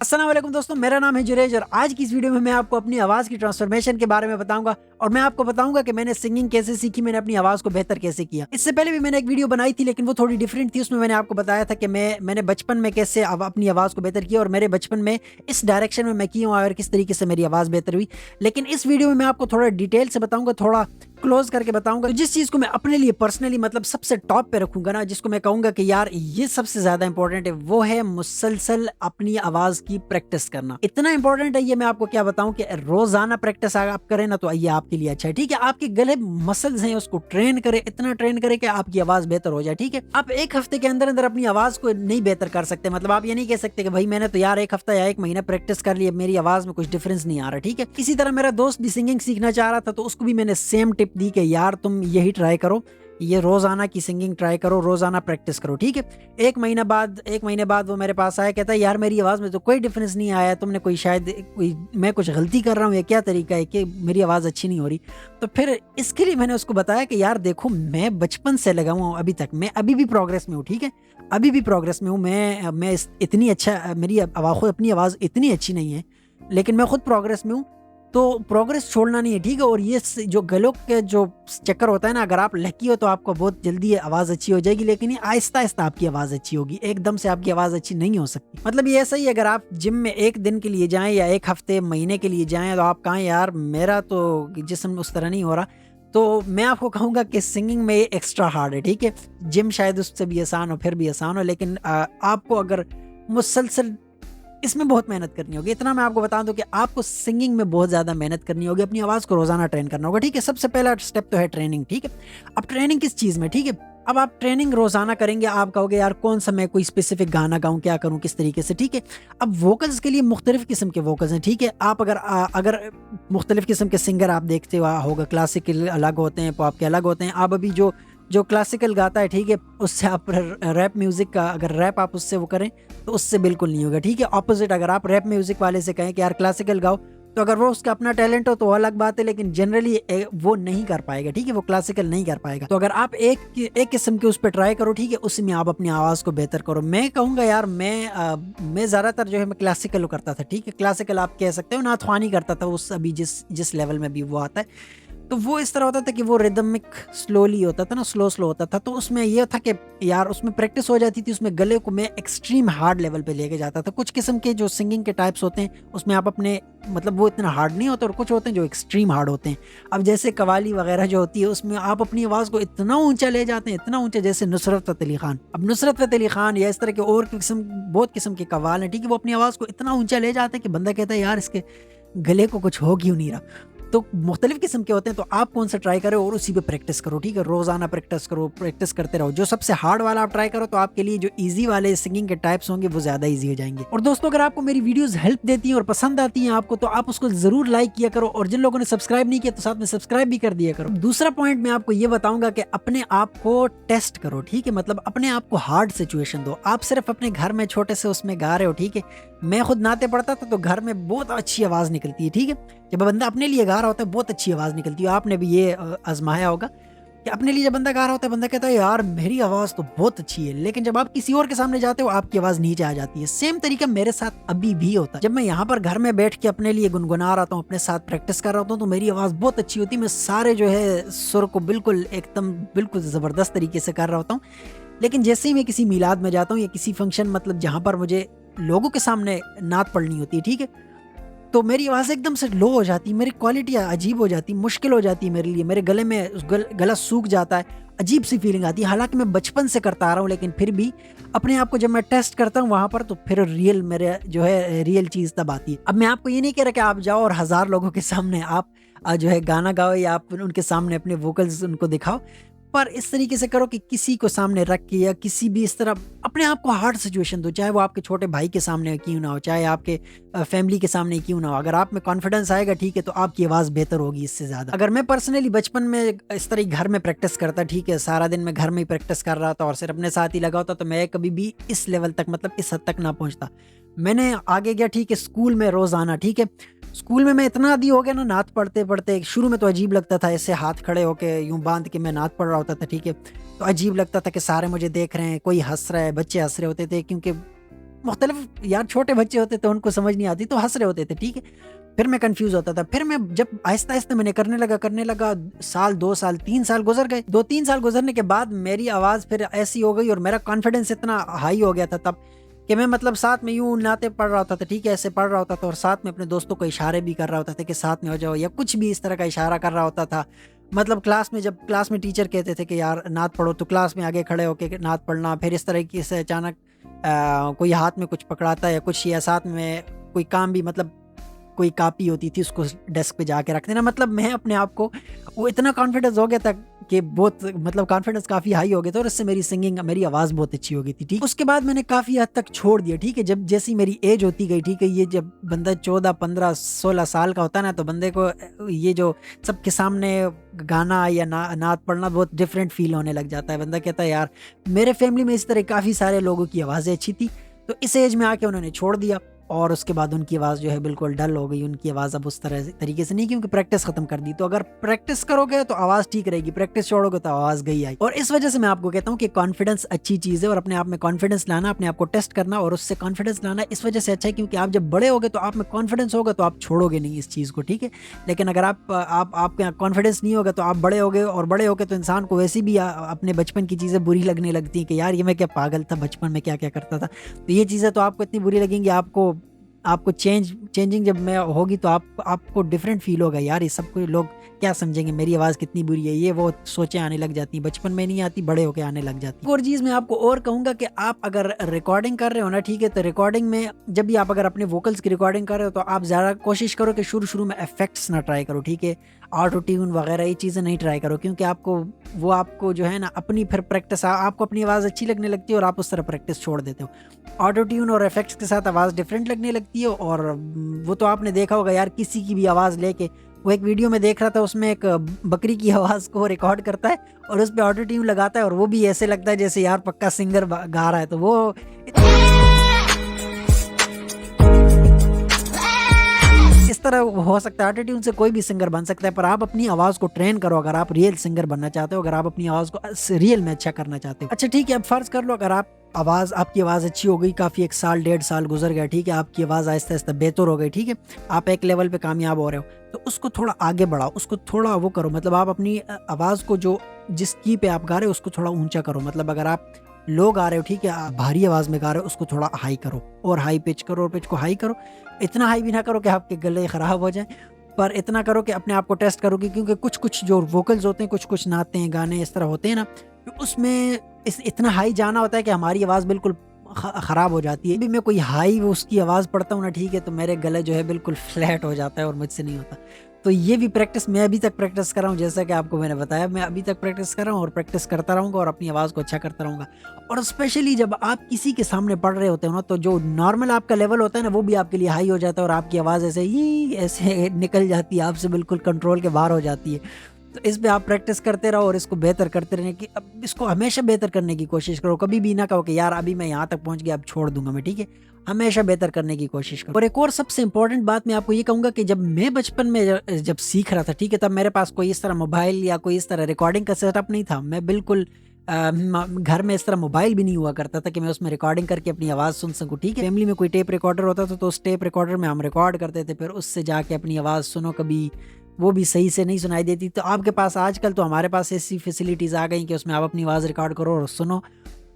अस्सलाम वालेकुम दोस्तों, मेरा नाम है जुरेज और आज की इस वीडियो में मैं आपको अपनी आवाज़ की ट्रांसफॉर्मेशन के बारे में बताऊंगा और मैं आपको बताऊंगा कि मैंने सिंगिंग कैसे सीखी, मैंने अपनी आवाज़ को बेहतर कैसे किया। इससे पहले भी मैंने एक वीडियो बनाई थी लेकिन वो थोड़ी डिफरेंट थी। उसमें मैंने आपको बताया था कि मैंने बचपन में कैसे अपनी आवाज़ को बेहतर किया और मेरे बचपन में इस डायरेक्शन में मैं क्यों आया और किस तरीके से मेरी आवाज़ बेहतर हुई। लेकिन इस वीडियो में मैं आपको थोड़ा डिटेल से बताऊंगा, थोड़ा क्लोज करके बताऊंगा। तो जिस चीज़ को मैं अपने लिए पर्सनली मतलब सबसे टॉप पे रखूंगा ना, जिसको मैं कहूंगा कि यार ये सबसे ज्यादा इंपॉर्टेंट है, वो है मुसलसल अपनी आवाज की प्रैक्टिस करना। इतना इंपॉर्टेंट है ये, मैं आपको क्या बताऊं कि रोजाना प्रैक्टिस अगर आप करें ना तो ये आपके लिए अच्छा है। ठीक है, आपके गले मसल्स हैं उसको ट्रेन करें, इतना ट्रेन करें कि आपकी आवाज बेहतर हो जाए। ठीक है, आप एक हफ्ते के अंदर अंदर अपनी आवाज को नहीं बेहतर कर सकते। मतलब आप ये नहीं कह सकते कि भाई मैंने तो यार एक हफ्ता या एक महीना प्रैक्टिस कर लिया, मेरी आवाज में कुछ डिफरेंस नहीं आ रहा। ठीक है, इसी तरह मेरा दोस्त भी सिंगिंग सीखना चाह रहा था तो उसको भी मैंने सेम टिप दी कि यार तुम यही ट्राई करो, ये रोजाना की सिंगिंग ट्राई करो, रोजाना प्रैक्टिस करो। ठीक है, एक महीने बाद वो मेरे पास आया, कहता है यार मेरी आवाज में तो कोई डिफरेंस नहीं आया, तुमने मैं कुछ गलती कर रहा हूँ या क्या तरीका है कि मेरी आवाज अच्छी नहीं हो रही। तो फिर इसके लिए मैंने उसको बताया कि यार देखो मैं बचपन से लगा हुआ हूँ अभी तक, मैं अभी भी प्रोग्रेस में हूँ। ठीक है, अभी भी प्रोग्रेस में हूँ। इतनी अच्छा मेरी आवाज, अपनी आवाज इतनी अच्छी नहीं है लेकिन मैं खुद प्रोग्रेस में हूँ। तो प्रोग्रेस छोड़ना नहीं है। ठीक है, और ये जो गलों के जो चक्कर होता है ना, अगर आप लकी हो तो आपको बहुत जल्दी आवाज़ अच्छी हो जाएगी, लेकिन ये आहिस्ता आहिस्ता आपकी आवाज़ अच्छी होगी, एकदम से आपकी आवाज़ अच्छी नहीं हो सकती। मतलब ये ऐसा ही, अगर आप जिम में एक दिन के लिए जाएं या एक हफ्ते महीने के लिए जाएं तो आप कहें यार मेरा तो जिस्म उस तरह नहीं हो रहा, तो मैं आपको कहूँगा कि सिंगिंग में एक्स्ट्रा हार्ड है। ठीक है, जिम शायद उससे भी आसान हो, फिर भी आसान हो, लेकिन आपको अगर मुसलसल इसमें बहुत मेहनत करनी होगी। इतना मैं आपको बता दूं कि आपको सिंगिंग में बहुत ज़्यादा मेहनत करनी होगी, अपनी आवाज़ को रोज़ाना ट्रेन करना होगा। ठीक है, सबसे पहला स्टेप तो है ट्रेनिंग। ठीक है, अब ट्रेनिंग किस चीज़ में? ठीक है, अब आप ट्रेनिंग रोज़ाना करेंगे, आप कहोगे यार कौन सा मैं कोई स्पेसिफिक गाना गाऊं, क्या करूं, किस तरीके से। ठीक है, अब वोकल्स के लिए मुख्तलिफ किस्म के वोकल्स हैं। ठीक है, आप अगर मुख्तलिफ किस्म के सिंगर आप देखते होगा, क्लासिकल अलग होते हैं, पॉप के अलग होते हैं। आप अभी जो जो क्लासिकल गाता है, ठीक है, उससे आप रैप म्यूजिक का अगर रैप आप उससे वो करें तो उससे बिल्कुल नहीं होगा। ठीक है, ऑपोजिट अगर आप रैप म्यूजिक वाले से कहें कि यार क्लासिकल गाओ, तो अगर वो उसका अपना टैलेंट हो तो वो अलग बात है, लेकिन जनरली वो नहीं कर पाएगा। ठीक है, वो क्लासिकल नहीं कर पाएगा। तो अगर आप एक किस्म के उस पर ट्राई करो, ठीक है, उसी में आप अपनी आवाज़ को बेहतर करो। मैं कहूँगा यार मैं ज़्यादातर जो है मैं क्लासिकल करता था। ठीक है, क्लासिकल आप कह सकते हो, नाथवानी करता था उस अभी जिस लेवल में भी वो आता है। तो वो इस तरह होता था कि वो रिदमिक स्लोली होता था ना, स्लो होता था। तो उसमें ये था कि यार उसमें प्रैक्टिस हो जाती थी, उसमें गले को मैं एक्सट्रीम हार्ड लेवल पे लेके जाता था। कुछ किस्म के जो सिंगिंग के टाइप्स होते हैं उसमें आप अपने मतलब वो इतना हार्ड नहीं होता, और कुछ होते हैं जो एक्सट्रीम हार्ड होते हैं। अब जैसे कवाली वगैरह जो होती है उसमें आप अपनी आवाज़ को इतना ऊंचा ले जाते हैं, इतना ऊंचा, जैसे नुसरत फ़तेह अली खान। अब नुसरत फ़तेह अली खान या इस तरह के और बहुत किस्म के कवाल हैं, ठीक है, वो अपनी आवाज़ को इतना ऊंचा ले जाते हैं कि बंदा कहता है यार इसके गले को कुछ हो क्यों नहीं रहा। तो मुख्तलिफ किस्म के होते हैं, तो आप कौन सा ट्राई करो और उसी पे प्रैक्टिस करो। ठीक है, रोजाना प्रैक्टिस करो, प्रैक्टिस करते रहो। जो सबसे हार्ड वाला आप ट्राई करो तो आपके लिए जो इजी वाले सिंगिंग के टाइप्स होंगे वो ज्यादा इजी हो जाएंगे। और दोस्तों अगर आपको मेरी वीडियोस हेल्प देती हैं और पसंद आती हैं आपको, तो आप उसको जरूर लाइक किया करो, और जिन लोगों ने सब्सक्राइब नहीं किया तो साथ में सब्सक्राइब भी कर दिया करो। दूसरा पॉइंट मैं आपको ये बताऊंगा कि अपने आप को टेस्ट करो। ठीक है, मतलब अपने आप को हार्ड सिचुएशन दो। आप सिर्फ अपने घर में छोटे से उसमें गा रहे हो। ठीक है, मैं खुद नाते पढ़ता था तो घर में बहुत अच्छी आवाज निकलती है। ठीक है, जब बंदा अपने लिए गा रहा होता है बहुत अच्छी आवाज निकलती है। आपने भी ये आजमाया होगा कि अपने लिए जब बंदा गा रहा होता है, बंदा कहता है यार मेरी आवाज तो बहुत अच्छी है, लेकिन जब आप किसी और के सामने जाते हो आपकी आवाज नीचे आ जाती है। सेम तरीका मेरे साथ अभी भी होता है। जब मैं यहाँ पर घर में बैठ के अपने लिए गुनगुना रहा हूँ, अपने साथ प्रैक्टिस कर रहा हूँ, तो मेरी आवाज बहुत अच्छी होती है। मैं सारे जो है सुर को बिल्कुल एकदम बिल्कुल जबरदस्त तरीके से कर रहा होता हूँ। लेकिन जैसे ही मैं किसी मिलाद में जाता हूँ या किसी फंक्शन, मतलब जहाँ पर मुझे लोगों के सामने नात पढ़नी होती है, ठीक है, तो मेरी आवाज़ एकदम से लो हो जाती है, मेरी क्वालिटी अजीब हो जाती है, मुश्किल हो जाती है मेरे लिए। मेरे गले में गला सूख जाता है, अजीब सी फीलिंग आती है। हालांकि मैं बचपन से करता आ रहा हूँ, लेकिन फिर भी अपने आप को जब मैं टेस्ट करता हूँ वहाँ पर, तो फिर मेरे जो है रियल चीज़ तब आती है। अब मैं आपको ये नहीं कह रहा कि आप जाओ और 1000 लोगों के सामने आप जो है गाना गाओ या आप उनके सामने अपने वोकल्स उनको दिखाओ, पर इस तरीके से करो कि किसी को सामने रख के या किसी भी इस तरह अपने आप को हार्ड सिचुएशन दो, चाहे वो आपके छोटे भाई के सामने क्यों ना हो, चाहे आपके फैमिली के सामने क्यों ना हो। अगर आप में कॉन्फिडेंस आएगा, ठीक है, तो आपकी आवाज़ बेहतर होगी इससे ज़्यादा। अगर मैं पर्सनली बचपन में इस तरह घर में प्रैक्टिस करता, ठीक है, सारा दिन मैं घर में ही प्रैक्टिस कर रहा था और सिर्फ अपने साथ ही लगा होता, तो मैं कभी भी इस लेवल तक, मतलब इस हद तक ना पहुँचता। मैंने आगे गया, ठीक है, स्कूल में रोज़ाना, ठीक है, स्कूल में मैं इतना आदी हो गया ना नात पढ़ते पढ़ते। शुरू में तो अजीब लगता था, ऐसे हाथ खड़े होके यूं बांध के मैं नात पढ़ रहा होता था। ठीक है, तो अजीब लगता था कि सारे मुझे देख रहे हैं, कोई हंस रहा है, बच्चे हंस रहे होते थे, क्योंकि मुख्तलिफ यार छोटे बच्चे होते थे, उनको समझ नहीं आती तो हंस रहे होते थे, ठीक है। फिर मैं कंफ्यूज होता था, फिर मैं जब आहिस्ता आहिस्ता मैंने करने लगा, साल 2 साल 3 साल गुजर गए। 2-3 साल गुजरने के बाद मेरी आवाज़ फिर ऐसी हो गई और मेरा कॉन्फिडेंस इतना हाई हो गया था तब कि मैं मतलब साथ में यूं नाते पढ़ रहा होता था, ठीक है, ऐसे पढ़ रहा होता था और साथ में अपने दोस्तों को इशारे भी कर रहा होता था कि साथ में हो जाओ, या कुछ भी इस तरह का इशारा कर रहा होता था। मतलब जब क्लास में टीचर कहते थे कि यार नात पढ़ो, तो क्लास में आगे खड़े होकर नात पढ़ना। फिर इस तरह की से अचानक कोई हाथ में कुछ पकड़ाता है या कुछ, या साथ में कोई काम भी, मतलब कोई कॉपी होती थी उसको डेस्क पे जाके रख देना। मतलब मैं अपने आप को, वो इतना कॉन्फिडेंस हो गया था कि बहुत, मतलब कॉन्फिडेंस काफ़ी हाई हो गया था और इससे मेरी सिंगिंग, मेरी आवाज़ बहुत अच्छी हो गई थी, ठीक। उसके बाद मैंने काफ़ी हद तक छोड़ दिया, ठीक है। जब जैसी मेरी एज होती गई, ठीक है, ये जब बंदा 14, 15, 16 साल का होता है ना, तो बंदे को ये जो सबके सामने गाना या नात पढ़ना बहुत डिफरेंट फील होने लग जाता है। बंदा कहता है यार, मेरे फैमिली में इस तरह काफ़ी सारे लोगों की आवाज़ें अच्छी थी, तो इस एज में आके उन्होंने छोड़ दिया और उसके बाद उनकी आवाज़ जो है बिल्कुल डल हो गई। उनकी आवाज़ अब उस तरीके से नहीं, क्योंकि प्रैक्टिस ख़त्म कर दी। तो अगर प्रैक्टिस करोगे तो आवाज़ ठीक रहेगी, प्रैक्टिस छोड़ोगे तो आवाज़ गई आई। और इस वजह से मैं आपको कहता हूँ कि कॉन्फिडेंस अच्छी चीज़ है और अपने आप में कॉन्फिडेंस लाना, अपने आप को टेस्ट करना और उससे कॉन्फिडेंस लाना इस वजह से अच्छा है क्योंकि आप जब बड़े होगे तो आप में कॉन्फिडेंस होगा तो आप छोड़ोगे नहीं इस चीज़ को, ठीक है। लेकिन अगर आपके यहाँ कॉन्फिडेंस नहीं होगा तो आप बड़े होगे, और बड़े होगे तो इंसान को वैसे भी अपने बचपन की चीज़ें बुरी लगने लगती हैं कि यार ये मैं क्या पागल था, बचपन में क्या क्या करता था। तो ये चीज़ें तो आपको इतनी बुरी लगेंगी, आपको चेंजिंग जब मैं होगी तो आपको डिफरेंट फील होगा, यार ये सब कोई लोग क्या समझेंगे, मेरी आवाज़ कितनी बुरी है, ये वो सोचें आने लग जाती हैं। बचपन में नहीं आती, बड़े होके आने लग जाती। एक और चीज़ मैं आपको और कहूँगा कि आप अगर रिकॉर्डिंग कर रहे हो ना, ठीक है, तो रिकॉर्डिंग में जब भी आप अगर अपने वोकल्स की रिकॉर्डिंग कर रहे हो तो आप ज़्यादा कोशिश करो कि शुरू में इफेक्ट्स ना ट्राई करो, ठीक है। ऑटो ट्यून वगैरह ये चीज़ें नहीं ट्राई करो, क्योंकि आपको जो है ना अपनी फिर प्रैक्टिस, आपको अपनी आवाज़ अच्छी लगने लगती है और आप उस तरह प्रैक्टिस छोड़ देते हो। ऑटो ट्यून और इफेक्ट्स के साथ आवाज़ डिफरेंट लगने लगती है, और वो तो आपने देखा होगा यार, किसी की भी आवाज़ लेके, वो एक वीडियो में देख रहा था, उसमें एक बकरी की आवाज़ को रिकॉर्ड करता है और उस पे ऑटो ट्यून लगाता है और वो भी ऐसे लगता है जैसे यार पक्का सिंगर गा रहा है। तो वो इस तरह हो सकता है, ऑटो ट्यून से कोई भी सिंगर बन सकता है, पर आप अपनी आवाज़ को ट्रेन करो अगर आप रियल सिंगर बनना चाहते हो, अगर आप अपनी आवाज़ को रियल में अच्छा करना चाहते हो। अच्छा ठीक है, अब फर्ज कर लो अगर आपकी आवाज़ अच्छी हो गई, काफ़ी 1 साल 1.5 साल गुजर गया, ठीक है, आपकी आवाज़ आहिस्ता आहिस्ता बेहतर हो गई, ठीक है, आप एक लेवल पे कामयाब हो रहे हो, तो उसको थोड़ा आगे बढ़ाओ, उसको थोड़ा वो करो, मतलब आप अपनी आवाज़ को जिस की पे आप गा रहे हो उसको थोड़ा ऊंचा करो। मतलब अगर आप लो गा रहे हो, ठीक है, आप भारी आवाज़ में गा रहे हो, उसको थोड़ा हाई करो और हाई पिच करो, और पिच को हाई करो। इतना हाई भी ना करो कि आपके गले ख़राब हो जाए, पर इतना करो कि अपने आप को टेस्ट करो, क्योंकि कुछ जो वोकल्स होते हैं, कुछ नाते हैं, गाने इस तरह होते हैं ना, तो उसमें इतना हाई जाना होता है कि हमारी आवाज़ बिल्कुल ख़राब हो जाती है। अभी मैं कोई हाई उसकी आवाज़ पढ़ता हूँ ना, ठीक है, तो मेरे गले जो है बिल्कुल फ्लैट हो जाता है और मुझसे नहीं होता। तो ये भी प्रैक्टिस मैं अभी तक प्रैक्टिस कर रहा हूँ, जैसा कि आपको मैंने बताया, मैं अभी तक प्रैक्टिस कर रहा हूँ और प्रैक्टिस करता रहूँगा और अपनी आवाज़ को अच्छा करता रहूँगा। और स्पेशली जब आप किसी के सामने पढ़ रहे होते हो ना, तो जो नॉर्मल आपका लेवल होता है ना, वो भी आपके लिए हाई हो जाता है और आपकी आवाज़ ऐसे निकल जाती है, आपसे बिल्कुल कंट्रोल के बाहर हो जाती है। तो इस पे आप प्रैक्टिस करते रहो और इसको बेहतर करते रहने की, अब इसको हमेशा बेहतर करने की कोशिश करो। कभी भी ना कहो कि यार अभी मैं यहाँ तक पहुँच गया, अब छोड़ दूंगा मैं, ठीक है, हमेशा बेहतर करने की कोशिश करो। और एक और सबसे इंपॉर्टेंट बात मैं आपको ये कहूँगा कि जब मैं बचपन में जब सीख रहा था, ठीक है, तब मेरे पास कोई इस तरह मोबाइल या कोई इस तरह रिकॉर्डिंग का सेटअप नहीं था। मैं बिल्कुल घर में इस तरह मोबाइल भी नहीं हुआ करता था कि मैं उसमें रिकॉर्डिंग करके अपनी आवाज़ सुन सकूं, ठीक है। फैमिली में कोई टेप रिकॉर्डर होता था तो उस टेप रिकॉर्डर में हम रिकॉर्ड करते थे, फिर उससे जाके अपनी आवाज़ सुनो, कभी वो भी सही से नहीं सुनाई देती। तो आपके पास आजकल तो हमारे पास ऐसी फैसिलिटीज़ आ गई कि उसमें आप अपनी आवाज़ रिकॉर्ड करो और सुनो,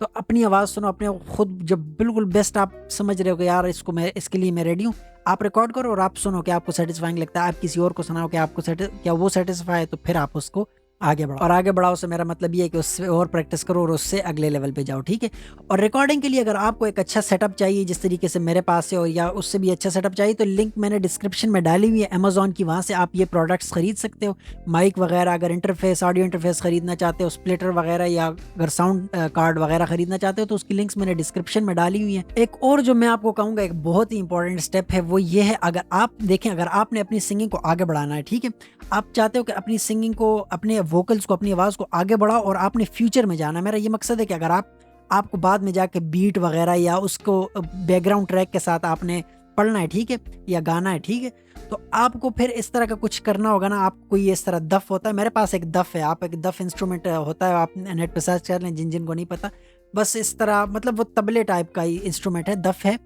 तो अपनी आवाज़ सुनो, अपने खुद जब बिल्कुल बेस्ट आप समझ रहे हो कि यार इसके लिए मैं रेडी हूँ, आप रिकॉर्ड करो और आप सुनो कि आपको सेटिस्फाइंग लगता है, आप किसी और को सुनाओ कि क्या वो सेटिस्फाई है, तो फिर आप उसको आगे बढ़ाओ। और आगे बढ़ाओ से मेरा मतलब ये है कि उससे और प्रैक्टिस करो और उससे अगले लेवल पे जाओ, ठीक है। और रिकॉर्डिंग के लिए अगर आपको एक अच्छा सेटअप चाहिए जिस तरीके से मेरे पास है, और या उससे भी अच्छा सेटअप चाहिए, तो लिंक मैंने डिस्क्रिप्शन में डाली हुई है अमेजोन की, वहाँ से आप ये प्रोडक्ट्स खरीद सकते हो। माइक वगैरह, अगर ऑडियो इंटरफेस खरीदना चाहते हो, स्प्लिटर वगैरह, या अगर साउंड कार्ड वगैरह खरीदना चाहते हो, तो उसकी लिंक्स मैंने डिस्क्रिप्शन में डाली हुई है। एक और जो मैं आपको कहूँगा एक बहुत ही इंपॉर्टेंट स्टेप है, वो ये है, अगर आप देखें, अगर आपने अपनी सिंगिंग को आगे बढ़ाना है, ठीक है, आप चाहते हो कि अपनी सिंगिंग को, अपने वोकल्स को, अपनी आवाज़ को आगे बढ़ाओ और आपने फ्यूचर में जाना है। मेरा ये मकसद है कि अगर आपको बाद में जाके बीट वगैरह या उसको बैकग्राउंड ट्रैक के साथ आपने पढ़ना है, ठीक है, या गाना है, ठीक है, तो आपको फिर इस तरह का कुछ करना होगा ना। आपको कोई इस तरह दफ होता है, मेरे पास एक दफ है, आप एक दफ इंस्ट्रूमेंट होता है, आप नेट पे सर्च कर लें जिन को नहीं पता। بس اس طرح مطلب وہ طبلے ٹائپ کا ہی انسٹرومنٹ ہے، دف ہے،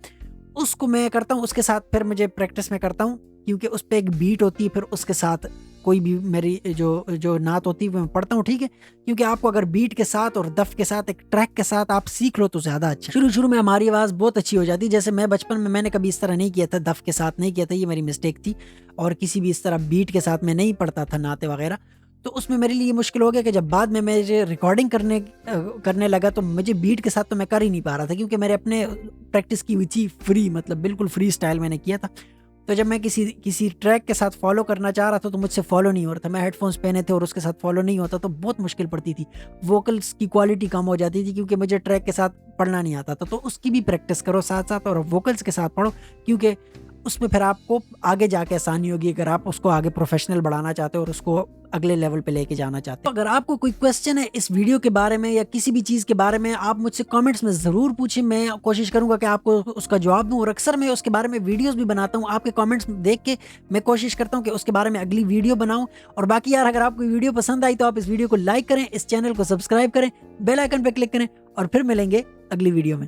اس کو میں کرتا ہوں. اس کے ساتھ پھر مجھے پریکٹس میں کرتا ہوں کیونکہ اس پہ ایک بیٹ ہوتی ہے، پھر اس کے ساتھ کوئی بھی میری جو نعت ہوتی ہے وہ میں پڑھتا ہوں. ٹھیک ہے، کیونکہ آپ کو اگر بیٹ کے ساتھ اور دف کے ساتھ ایک ٹریک کے ساتھ آپ سیکھ لو تو زیادہ اچھا. شروع میں ہماری آواز بہت اچھی ہو جاتی ہے. جیسے میں بچپن میں نے کبھی اس طرح نہیں کیا تھا، دف کے ساتھ نہیں کیا تھا، یہ میری مسٹیک تھی. اور کسی بھی اس طرح بیٹ کے ساتھ میں نہیں پڑھتا تھا نعتیں وغیرہ. تو اس میں میرے لیے یہ مشکل ہو گیا کہ جب بعد میں مجھے ریکارڈنگ کرنے لگا تو مجھے بیٹ کے ساتھ تو میں کر ہی نہیں پا رہا تھا، کیونکہ میرے اپنے پریکٹس کی ہوئی تھی فری، مطلب بالکل فری سٹائل میں نے کیا تھا. تو جب میں کسی ٹریک کے ساتھ فالو کرنا چاہ رہا تھا تو مجھ سے فالو نہیں ہو رہا تھا. میں ہیڈ فونس پہنے تھے اور اس کے ساتھ فالو نہیں ہوتا تو بہت مشکل پڑتی تھی. ووکلس کی کوالٹی کم ہو جاتی تھی کیونکہ مجھے ٹریک کے ساتھ پڑھنا نہیں آتا تھا. تو اس کی بھی پریکٹس کرو ساتھ ساتھ، اور ووکلس کے ساتھ پڑھو، کیونکہ اس میں پھر آپ کو آگے جا کے آسانی ہوگی اگر آپ اس کو آگے پروفیشنل بڑھانا چاہتے ہو اور اس کو اگلے لیول پہ لے کے جانا چاہتے ہو. اگر آپ کو کوئی کویسچن ہے اس ویڈیو کے بارے میں یا کسی بھی چیز کے بارے میں، آپ مجھ سے کامنٹس میں ضرور پوچھیں. میں کوشش کروں گا کہ آپ کو اس کا جواب دوں، اور اکثر میں اس کے بارے میں ویڈیوز بھی بناتا ہوں. آپ کے کامنٹس دیکھ کے میں کوشش کرتا ہوں کہ اس کے بارے میں اگلی ویڈیو بناؤں. اور باقی یار، اگر آپ کو ویڈیو پسند آئی تو آپ اس ویڈیو کو لائک کریں، اس چینل کو سبسکرائب کریں، بیل آئیکن پہ کلک کریں، اور پھر ملیں گے اگلی ویڈیو میں.